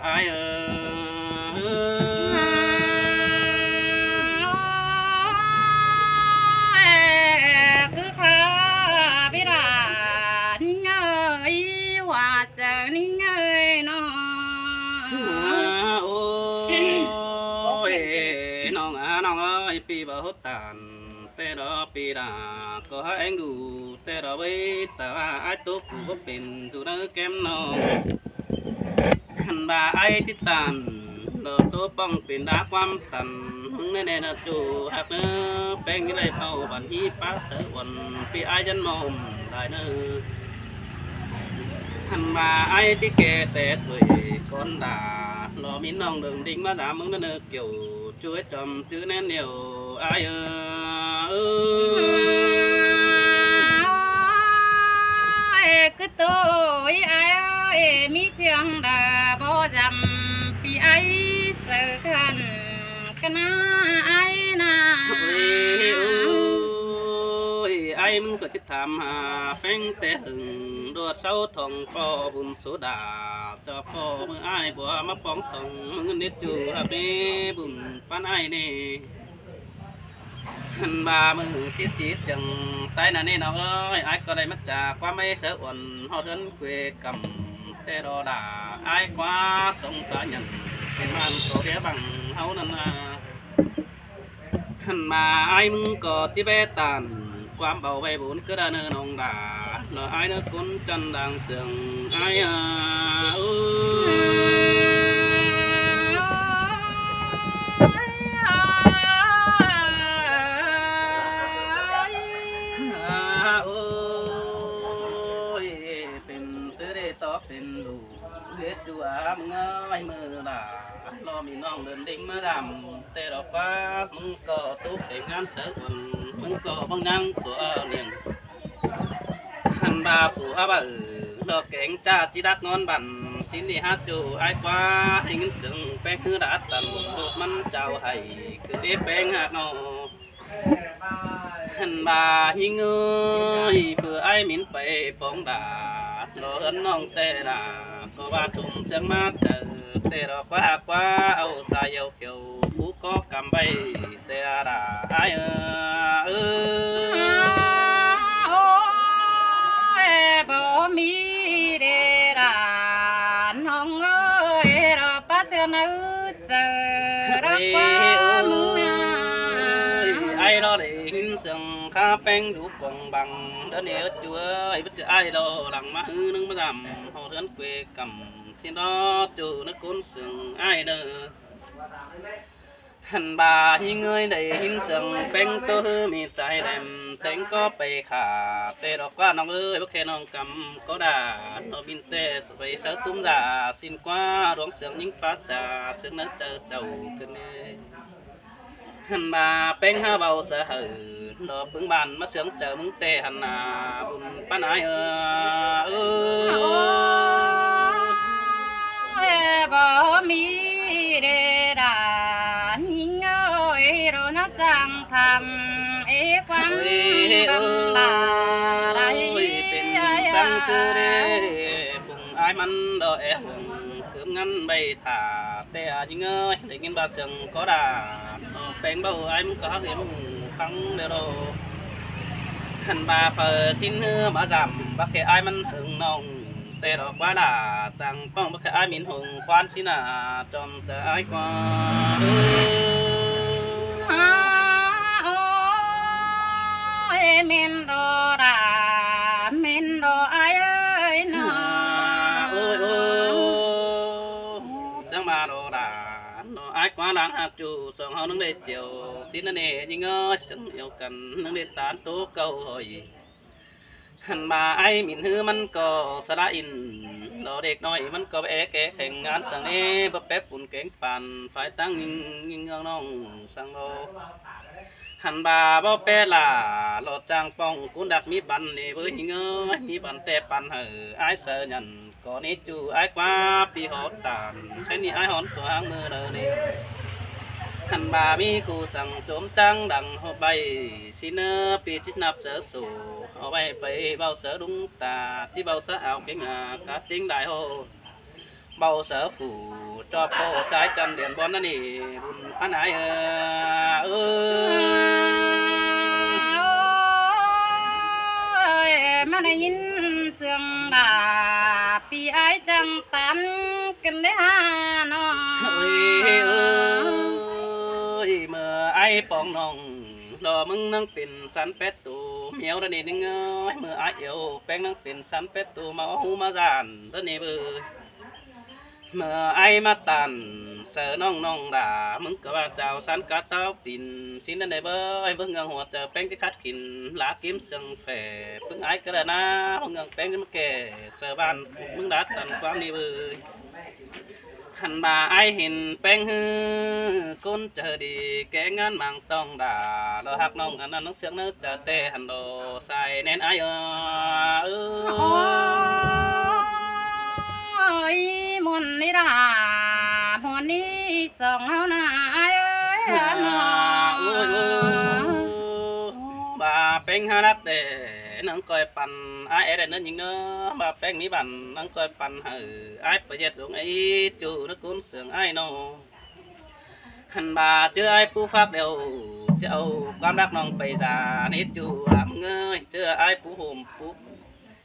ai cứ khá biết là nín ơi hòa chờ nín ơi nó ôi non ơi pi bờ hốt tàn tê đó pi đà có anh đủ tê đó với ta ai tốt cóเป็นdù nó kém nóขันบาไอ้ที่ตันโดดตัวป้องเป็นดาความตันมึงแน่ๆนะจูหักเนื้อแป้งนี่เลยเผาบันที่ป้าเสือวันปีไอ้ยันมอมได้เนื้อขันบาไอ้ที่แก่แต่ถุยก้นด่ารอมีน้องเดินดิ่งมาด่ามึงนั่นเนื้อเกี่ยวช่วยจำชื่อแน่นเหนียวไอ้cứ tôi ai mi trường đã bỏ dầm vì ai sợ khăn cái ai na ไอ้มึงก็จะทำหาแป้งแต่หึงดวดเสาทองพ่อบุญสุดาเจ้าพ่อมึงไอ้บัวมาป้องทองมึงเน็ตจูฮับนี้บุญปานไอ้นี่หันบามึงชิดจิตจังตายนั่นนี่น้องเอ้ยไอ้ก็ได้มาจากความไม่เสืออ่อนหอดเถินเกวกำแต่รอด่าไอ้กว่าสงตาหยันเป็นมันก็เรียบังเฮานั่นนะหันมาไอ้มึงก็ที่เบตันความเบาใบบุญก็ได้เนินองด่าเนาะไอ้เนื้อคนจันดังเสียงไอ้เป็นซื้อได้ตอบเป็นลูกเฮ็ดจัวมึงไอ้มือด่ารอมีน้องเดินดิ่งมาดำแต่ดอกฟ้ามึงก็ตุ๊กแต่งานเสือวันมึงก็บังนั่งตัวเลี้ยงหันบาผู้อาบ่าดอกแกงจ้าจีดักนอนบันสินนี่ฮักจูไอ้กว่าให้เงินสึงแป้งคือดาตันดูดมันเจ้าให้คือเด็แป้งหักนอหันบาหิงเอ้ยเพื่อไอ้มินไปปองดาโลเอินน้องเตดาก็ว่าทุ่มเสียงมาเจอเตดอกว่าเอาสายเขียวผู้ก็กำใบเตดาไอ้bỏ mi để ra nong ơi rồi bắt cho nó giờ đó quá mừng ai đó để hình sừng khá beng đủ quần bằng đó nếu chúa ai biết ai đó lằng má hư nâng má làm họ đến quê cầm xin đó chủ nó côn sừng ai nữaหันบาหิเงยได้หินเสียงแป้งตัวมีใจแดมแตงก็ไปขาเตะดอกว่าน้องเอ้ยพวกแค่น้องกำก็ด่าน้องบินเตะไปเสือตุ้มด่าสิ้นกว่าร้องเสียงยิ่งป้าจ่าเสียงนั้นเจอเจ้าขึ้นเน่หันบาแป้งห้าเบาเสือหือดอกพึ่งบานมาเสียงเจอมึงเตะหันนาบุญป้านายbỏ mi để ra nhìn ơi rồi nó chẳng thầm ế quan tâm bà đây เป็นสังซื้อเด้ฝุ่งอายมันดอกฝุ่งคืมงั้นใบถาแต่ยิงเอ้ยได้ยินบาเสียงก็ด่าแปลงเบาอายมึงก็เห็นมึงฟังเด้อโดหันบาเปิดสิ้นเนื้อบาจำบักแค่อายมันหึงน้องแต่ดอกว่าด่าตั้งป้องบักแค่อายมินหงควานสินาจอมแต่อายกว่าmen đồ ra men đồ ai ơi nó จังมาโดดาโนไอ้กว่าหลังหักจูสองเฮานึงได้เจียวสินนั่นเองยิงเอ้ยสังเดียวกันนึงได้ตานตัวเก่าหอยหันมาไอ้มินหือมันก็สละอินดอเด็กน้อยมันก็แก่แข่งงานสังนี้บ่แป๊บปุ่นแกงปานฝ่ายตั้งยิงน้องสังโลหันบาบ่เปล่าโลดจางป้องกุนดักมีบันนี่เว้ยเงยมีบันแต่ปันไอ้เสือยันก่อนนี้จูไอ้กว่าปีหดตานแค่นี้ไอ้หอนตัวหางมือเดินนี่หันบามีกูสั่งโจมจังดังหอบใบสิเนอปีจิตนับเสือสู่เอาไปเบาเสือดุงตาที่เบาเสือเอาเก่งกะติ้งได้โห bao sở phủ cho cô trái chân điện bon đó nè buồn phá nái mà này nhìn sương đà pi ai chẳng tan kinh đấy ha nó ơi mờ ai bong nòng đò mưng nâng tiền sắn pet tù miêu đó nè đinh ơi mờ ai yêu beng nâng tiền sắn pet tù máu hu ma giàn đó nè bơ mờ ai mà tàn sợ nong nong đà mưng cả ba chào sắn cá tao tin xin đó nè bơ ai vâng ngang hoạt chờ beng cái khát khìn lá kiếm sừng phè vâng ai cái là na vâng ngang beng cái mắc kè sợ ban mưng đá tàn quang nè bơ hẳn bà ai hình beng hư côn chờ đi kẻ ngán mang tông đà lo hạc nông anh nó sướng nước chờ tê hẳn đồ xài nên ai ơi muốn đi ra muốn đi sông hao na ai ơi bà beng ha đắt để nâng coi pan ai để nó nhìn nó bà beng ní bàn nâng coi pan hử ai phải dệt xuống ấy chủ nó côn sướng ai nó hẳn bà chưa ai pu pháp đều châu quan đắc nong bày già nít chủ làm ngơi chưa ai pu hùm pu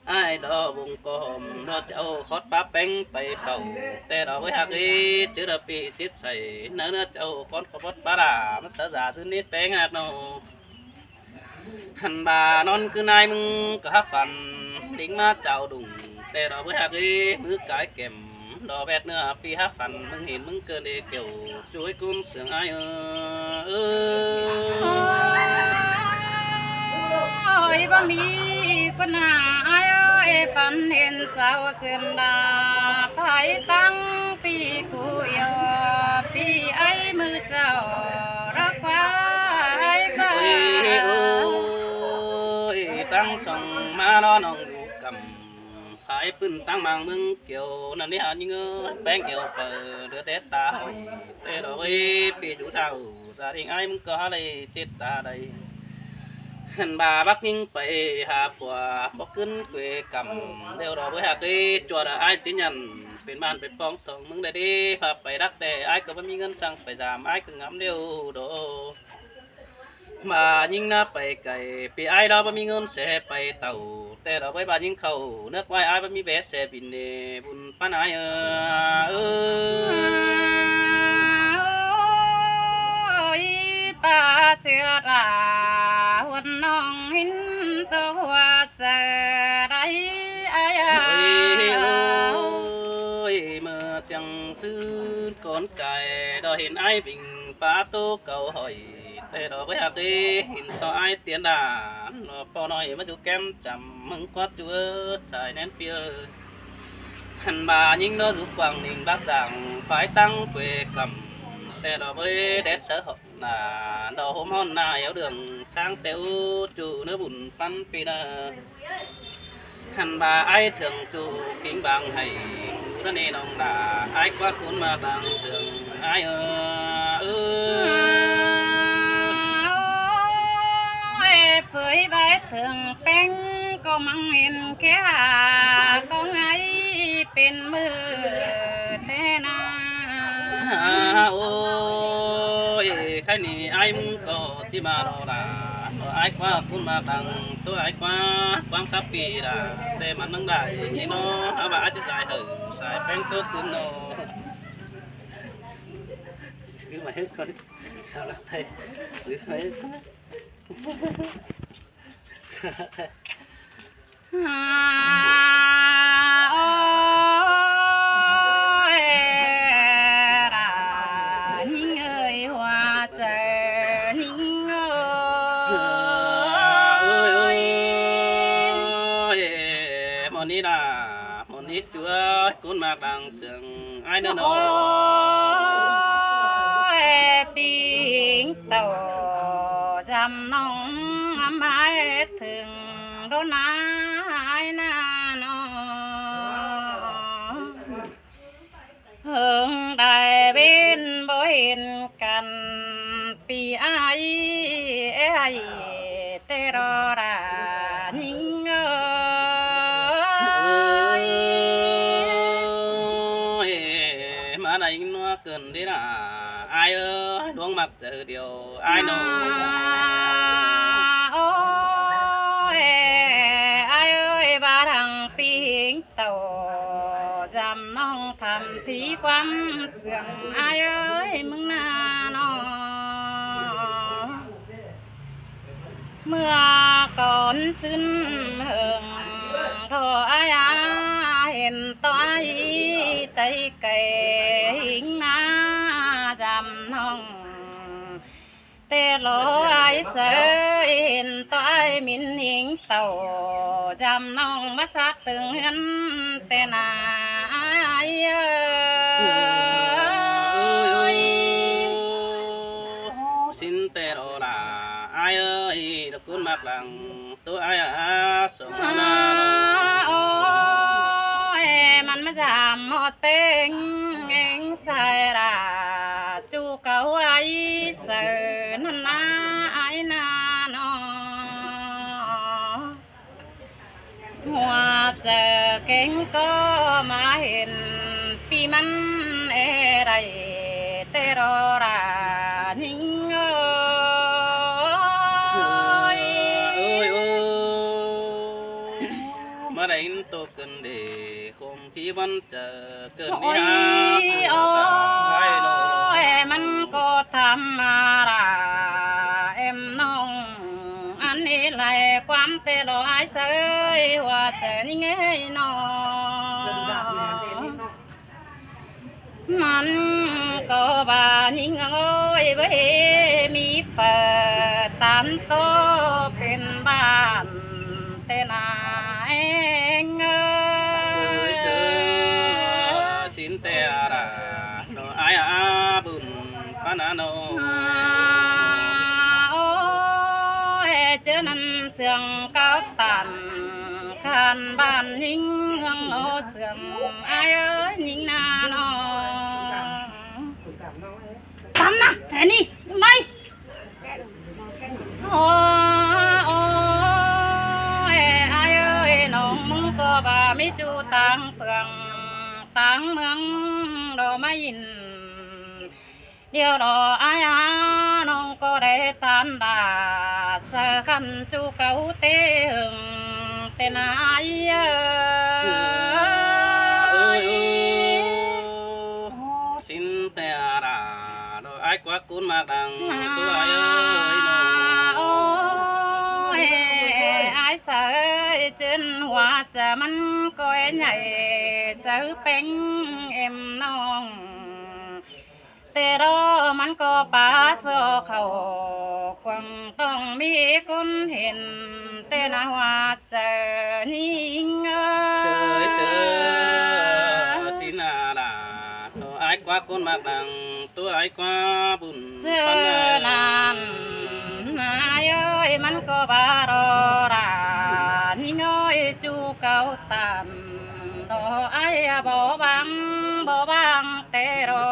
ai đó vùng co hòm nó châu khót bắp bánh bày bầu tê đó với hạt đi chứ đập bị tiếp xảy nỡ nó châu con có bớt bá đà mất sợ giả thứ nít bánh hạt nó hẳn bà non cứ nay mưng cả phần đỉnh má chào đùng tê đó với hạt đi mứ cái kèm đò bẹt nữa pi hát phần mưng hình mưng cơn đi kiểu chuối cún sướng ai ơi ba mi con à ai ơi phần hiện sao sườn đà phải tăng pi cu yêu pi ai mưa chào ra qua ai ơi tăng sòng má nó nòng cầm phải pưng tăng mang mưng kiểu nằm đi hả nhưng bén kiểu bờ đứa tết ta hỏi tê đó với pi chủ thảo gia đình ai mưng có đây chết ta đây hẳn bà bắc ninh phải hạ của bóc cứng quê cầm đều đó với hạ cái chùa là ai tin nhận bên bàn bên phong tổng mừng đây đi và phải đắc tệ ai có bao nhiêu ngân sang phải giảm ai cứ ngắm đều đó mà nhưng nó phải cày vì ai đó bao nhiêu ngân sẽ phải tàu tệ đó với bà những khẩu nước ngoài ai bao nhiêu vé sẽ bình đề buồn pan ai ta chưa ra huân nong hin tơ hoa chờ đấy ai ơi mơ chẳng sư con cài đó hiện ai bình phá tô cầu hỏi tê đó với hạt đi hiện to ai tiến đà nó po nói mà chú kem chầm mừng quát chúa xài nén phía hẳn bà nhưng nó giúp quảng ninh bác giảng phải tăng quê cầm tê đó với đét sở học là đầu hôm hòn na éo đường sang téo chủ nữa bùn pan phi na hẳn bà ai thường chủ kính bằng hay nó nên ông là ai quá cuốn mà bằng sườn ai phơi vai thường bén có măng in kia có ngay bên mưa thế na ôi cái này ai muốn có chỉ mà đó là ai quá cuốn mà bằng tôi ai quá quăng khắp pì là để mà nâng đại thì nó bà chứ dài thử xài bén tốt cuốn nó cứ mà hết con sao là thầy cứ thấy chúa cuốn mà bằng sườn ai nữa nó biển tàu dầm nông mai thường đốn ai na nó hướng đại bên bối cằn pi ai tê rò ra mà này nó cần đấy là ai ơi đuông mặt giờ điều ai nó ôi ai ơi ba thằng pin tàu dầm nong thầm thí quắm sườn ai ơi mừng na nó mưa còn xin hưởng thọ ai hiện toái tay cây hình na dầm nong tê lô ai sợ hiện toái min hình tàu dầm nong mắt sát từng hân tê na ai ơi xin tê đồ là ai ơi được cuốn mặt lằng tôi ai sống ôiมันมาจามหมดเป็นเองใส่ราจูเกาไอ้เสือนันนาไอ้นาโนหัวเจอเก่งก็มาเห็นปีมันเอไรเตรอรานิ่งmà đây tôi cần để không khí vẫn chờ cần đi โอ้ย ra โอ้ยมันก็ธรรมดาเอ็มน้องอันนี้ไหลความเตลอยเสยว่าจะนี่ไงน้องมันก็บานิ่งโอ้ยเว้ยมีเปิดตามโตเป็นบ้านเตนาเองxin tè là nó ai bùn pan nó โอ้ยเจอนั่นเสียงก้าวตันขันบ้านนิ่งเงโอเสียงไอ้เอ้ยนิ่งนาโนตันนะแค่นี้ไม่โอ้ยไอ้เอ้ยน้องมึงก็บ่าไม่จูตังเฟืองตังเมืองดอกไม้ยินเดียวดอกอายาน้องก็ได้ตามดาเสือขันจูเก่าเตงเป็นอายxin tè là nó ai quá cuốn mà đằng tôi ai ơi nó โอ้ยอายเสือจนหัวจะมันก็ใหญ่เสือเป็นเอ็มน้องแต่รอมันก็ป่าโซเขาคงต้องมีคนเห็นแต่นาว่าเจอนิ่งsơi sơi xin là nó ai quá cuốn mà đằng tôi ai quá bùn เสื้อนั้นนายเอ้ยมันก็บารอรานิ่งเอ้ยจูเก่าตันดอไอ้บ่บังแต่รอ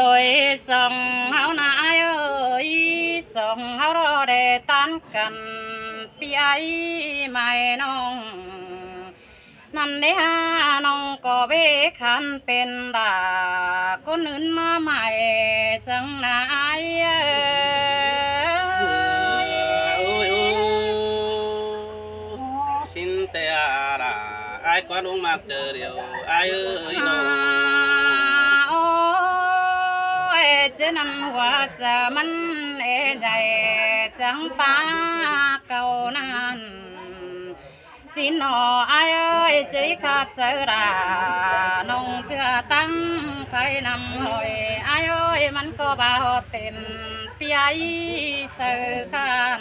ลอยส่องเฮาหน้าเอ้ยส่องเฮารอได้ตันกันปีไอไม่น้องนั่นเด้ฮะน้องก็เบคันเป็นดาคนอื่นมาใหม่จังนายxin tè là ai quá đúng mặt chờ điều ai ơi nó โอ้ยเจนั้นว่าจะมันใหญ่จังป้าเก่านั้นสินอไอ้เอ้ยใจขาดเสือราน้องเชื่อตั้งไฟนำหอยไอ้เอ้ยมันก็บ่าวเต็มปีไอเสือขัน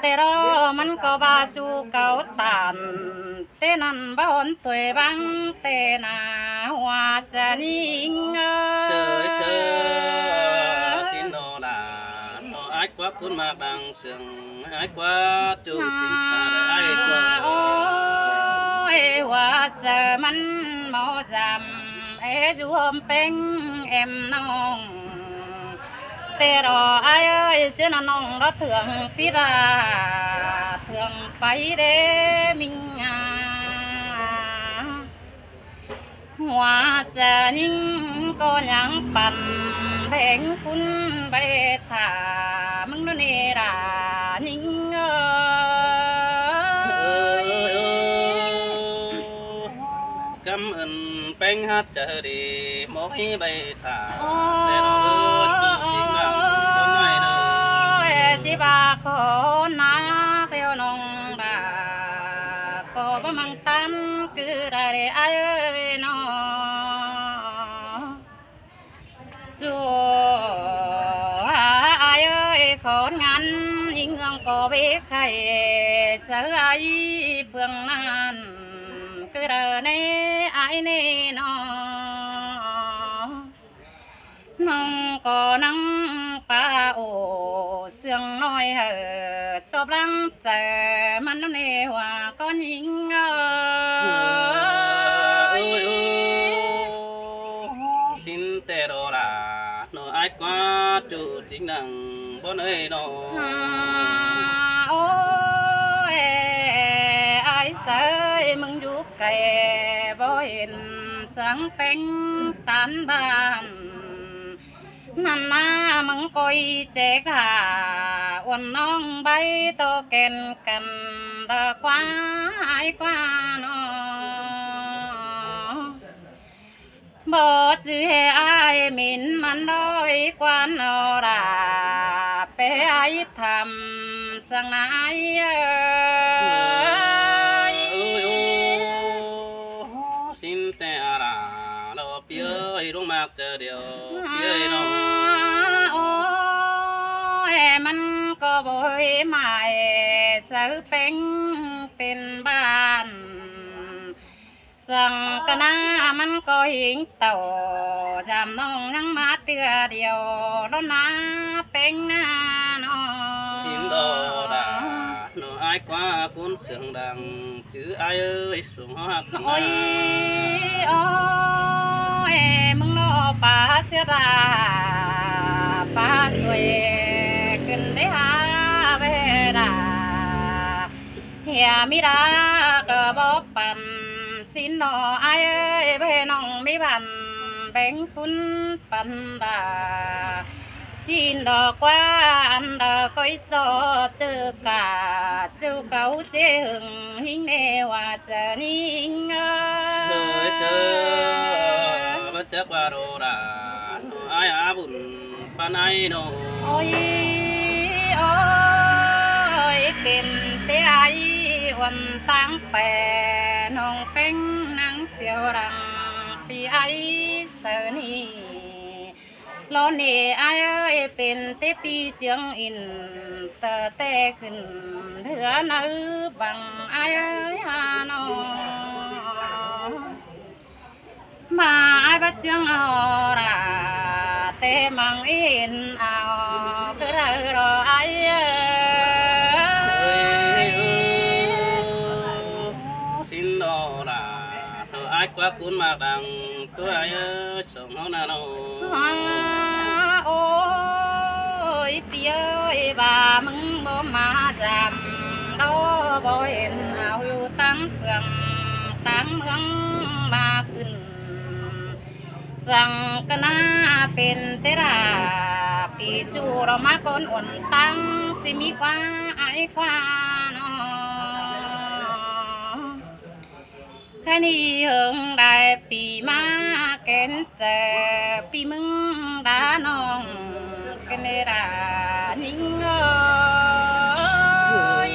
แต่รอมันก็บ่าจูเก่าตันเตนันบ่อนตัวบังเตนาว่าจะนิ่งsơi sơi xin nó là nó ai quá cuốn mà đằng sườn ai quá chu chính ta ai โอ้ quá ยว่าจะมันหมอจำรวมเป็นเอ็มน้องแต่รอไอ้เอ้ยเจ้าน้องรถเถื่องปีราเถื่องไปเด้มิง หัวจะยิ่งก็ยังปั่นเพลงคุณไปถ่ามึงนู่นนี่ด่ายิ่งกำเอินแป้งฮัดเจอดีมอยใบตา โอ้ แต่เราเอินจริงดังคนไหนเด้อ จิบาขอนาเตียวน้องดาก็บ่มังตันคือได้ไอ้น้อจัวไอ้ขอนงานยิงก็ไปไข่เสือไอ้เบื้องนั้นคือได้ในไอ้นี่น้อ น้องก็นั่งป้าโอเสียงน้อยจบลังเจอมันน้ำเนว่าก็ยิงสินแต่โดราโนไอ้กว่าจูจริงดังบ่เอ้ยน้อ โอ้ยไอ้เสยมึงอยู่ไกลบ่เห็นสังเป็นตันบ้านนั่นนามึงคอยเจ๊กาวันน้องใบโตเก่นกันตะควายกว่าน้อบ่จื้อให้อายมินมันด้อยกว่านอราไปไอ้ทำสังนายสินแต่ราเราเปียยลงมากเจอเดียวเปียยน้อ โอ้ยมันก็บ่อยหมายซื้อเป็นบ้านสั่งกะนามันก็หิงเต่าจำน้องยังมาเตือเดียวแล้วนะเป็นหน้าน้อง สินโดดาโนไอ้กว่าคุณเสียงดังชื่อไอ้เอ้ยสูงหัก โอ้ยโอ้ยมึงรอป่าเสียราป่าช่วยขึ้นได้หาเวลาเฮียมิราก็บอกปันสินนอไอ้เอ้ยเพ่น้องไม่บันแบ่งคุณปันดาสินดอกว่าอันดาก้อยจอเจอกาเจ้าเก่าเจ้หึงหิงเนว่าจะนิ่งเชยเชยบัจจักว่าโดราโนไอ้อาบุญปานไอ้โน โอ้ยโอ้ยเป็นเตไอวันตั้งแปรน้องเป็นนางเสียวรังปีไอเสนีลอนี่ไอเอ้ยเป็นเตปีเจียงอินเตอเตขึ้นเถือนื้อบังไอเอ้ยฮานอมาไอบัดเจียงเอาราเตมังอินเอาก็ได้รอไอสินโดราโนไอ้กว่าคุณมากดังตัวไอ้เอ้ยส่งเฮานาโน โอ้ยเปียยบ่ามึงบ่มาจำเราบ่เห็นเอาอยู่ตั้งเฟืองตั้งเมืองมาขึ้นสั่งกะนาเป็นเตราปีจูเรามาคนอ่อนตั้งสิมีกว่าไอ้กว่าน้อแค่นี้เฮิงได้ปีมาเกณฑ์เจอปีมึงดาน้องกันเนรานิ่งเอ้ย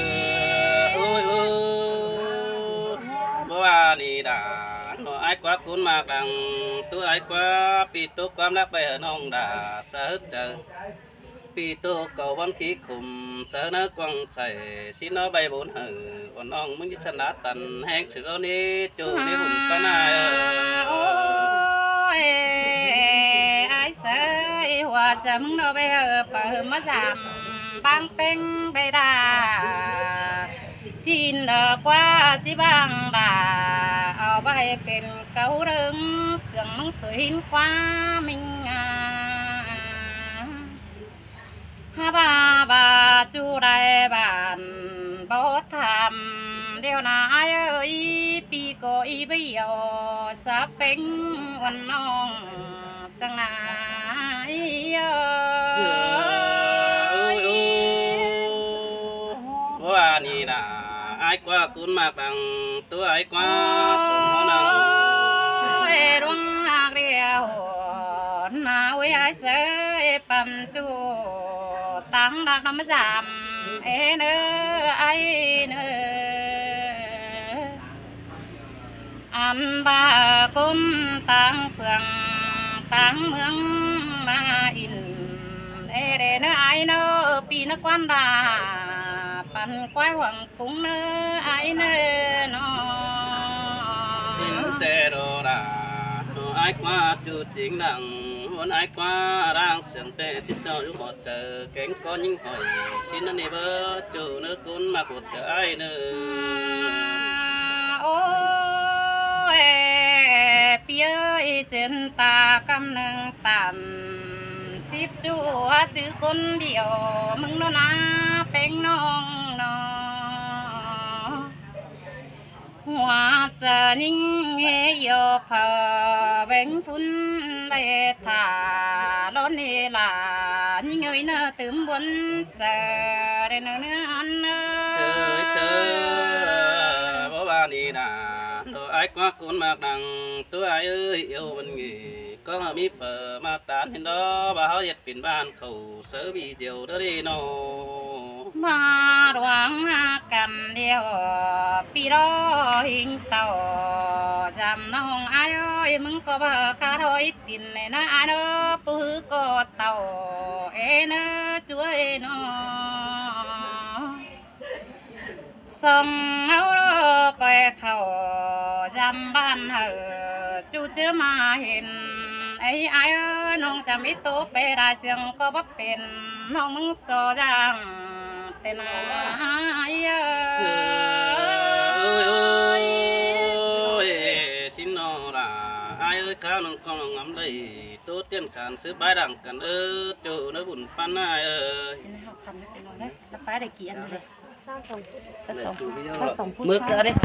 บ่ว่านี่ดาโนไอ้กว่าคุณมากดังตัวไอ้กว่าปีตุกความรักไปน้องดาสะฮึดเจอปีตุกเก่าวันขี้ขุมเสนอกวางใส่สินอใบบุญหือวันน้องมึงยิชนะตันแห้งสือเอานี้จูนี่บุญปนา โอ้ยไอ้เสยว่าจะมึงเอาไปเปิดมาจำบางเป็นไปได้ชินดอกว่าจิบังดาเอาไปเป็นเกาเริงเสียงมึงเคยเห็นความมิงฮาบาบาจูไรบานบ่ทำเดี๋ยวนาเอ้ยปีก có ý bây giờ sắp bánhวันน้องสังนาย ว่านี่ล่ะไอ้กว่าคุณมาบังตัวไอ้กว่าสมหนัง ôi rung hạc điệu na ôi ai sẽ bầm chu tăng đặc năm giảm ê nơ ai nơ ăn ba côn tăng phượng tăng mương ma in ê đê nơ ai nơ pi nơ quan đà pan quái hoàng cung nơ ai nơ nó tê đồ đà đồ ai qua chủ chính đẳng muốn ai qua đang sướng tê thích đâu lúc họ chờ cánh có những hỏi xin anh bơ chủ nước cún mà cuộc chờ ai nữa ôi phía trên ta cầm nâng tàn ship chúa chữ con điệu mừng nó na bánh nong nó hoa chờ ninh yêu phở bánh phun bê thả lón đi là những người nó tướm buồn chờ để nó ăn sơ bố ba đi đà đồ ai qua cuốn mạc đằng tôi ai ơi yêu bên nghề có mà mi phở mà tán hiện đó bà hỏi giật pin ban khẩu sớ bị diều đó đi nó mà đoán cầm điều pi đó hình tàu dầm nó hồng ai ơi mừng có bà cá thôi tin này nó ai nó bự có tàu ê nó chúa ê nó sông áo đó coi khẩu dầm ban hở chú chưa mà hiện ấy ai ơi nông chăm ít tốt bé đại trường có bắp tiền nông mừng so giang tên ai ơi xin nó là ai ơi cao nông con nông ngắm đây tốt tiên khản sứ bái đẳng cần ơ chỗ nó buồn pan ai ơi xin học khăn cái nó đấy nó phải để kiện rồi มือเกลือดิ